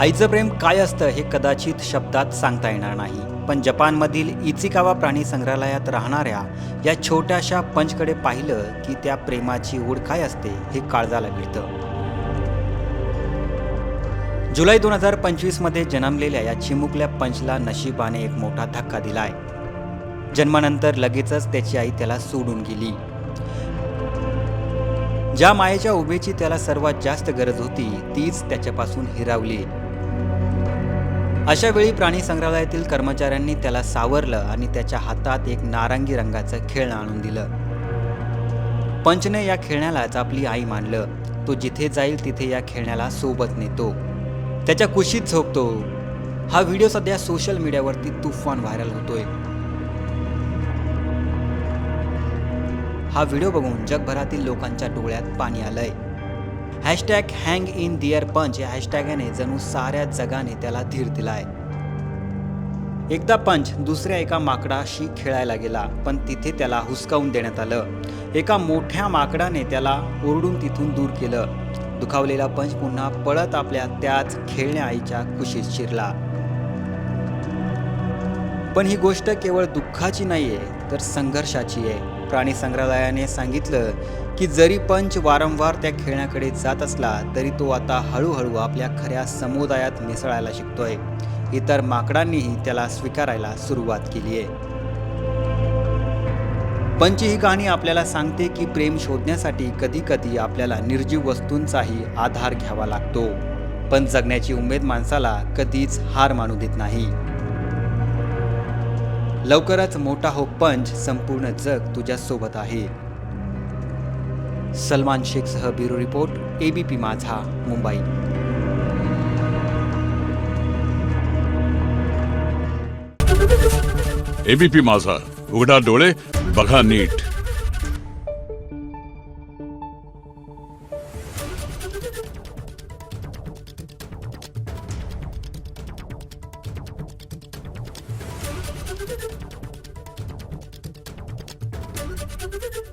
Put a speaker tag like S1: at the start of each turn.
S1: आईचं प्रेम काय असतं हे कदाचित शब्दात सांगता येणार नाही, पण जपानमधील इचिकावा प्राणी संग्रहालयात राहणाऱ्या या छोट्याशा पंचकडे पाहिलं की त्या प्रेमाची ओढ काय असते हे काळजाला भिडतं. जुलै 2025 मध्ये जन्मलेल्या या चिमुकल्या पंचला नशिबाने एक मोठा धक्का दिलाय. जन्मानंतर लगेचच त्याची आई त्याला सोडून गेली. ज्या मायेच्या उभेची त्याला सर्वात जास्त गरज होती तीच त्याच्यापासून हिरावली. अशा वेळी प्राणी संग्रहालयातील कर्मचाऱ्यांनी त्याला सावरलं आणि त्याच्या हातात एक नारंगी रंगाचं खेळणं आणून दिलं. पंचने या खेळण्यालाच आपली आई मानलं. तो जिथे जाईल तिथे या खेळण्याला सोबत नेतो, त्याच्या कुशीत झोपतो. हा व्हिडिओ सध्या सोशल मीडियावरती तुफान व्हायरल होतोय. हा व्हिडिओ बघून जगभरातील लोकांच्या डोळ्यात पाणी आलंय. हँग इन डिअर पंच या हॅशटॅगने जणू साऱ्या जगाने त्याला धीर दिलाय. एकदा पंच दुसऱ्या एका माकडाशी खेळायला गेला, पण तिथे त्याला हुसकावून देण्यात आलं. एका मोठ्या माकडाने त्याला ओरडून तिथून दूर केलं. दुखावलेला पंच पुन्हा पळत आपल्या त्याच खेळण्या आईच्या कुशीत शिरला. पण ही गोष्ट केवळ दुःखाची नाहीये, तर संघर्षाची आहे. प्राणी संग्रहालयाने सांगितलं की जरी पंच वारंवार त्या खेळण्याकडे जात असला तरी तो आता हळूहळू आपल्या खऱ्या समुदायात मिसळायला शिकतोय. इतर माकडांनीही त्याला स्वीकारायला सुरुवात केली आहे. पंच ही कहाणी आपल्याला सांगते की प्रेम शोधण्यासाठी कधी कधी आपल्याला निर्जीव वस्तूंचाही आधार घ्यावा लागतो, पण जगण्याची उमेद माणसाला कधीच हार मानू देत नाही. लवकरच मोठा हो पंच, संपूर्ण जग तुझ्या सोबत आहे. सलमान शेखसह ब्युरो रिपोर्ट, ABP माझा, मुंबई.
S2: ABP माझा, उघडा डोळे बघा नीट.
S3: Thank you.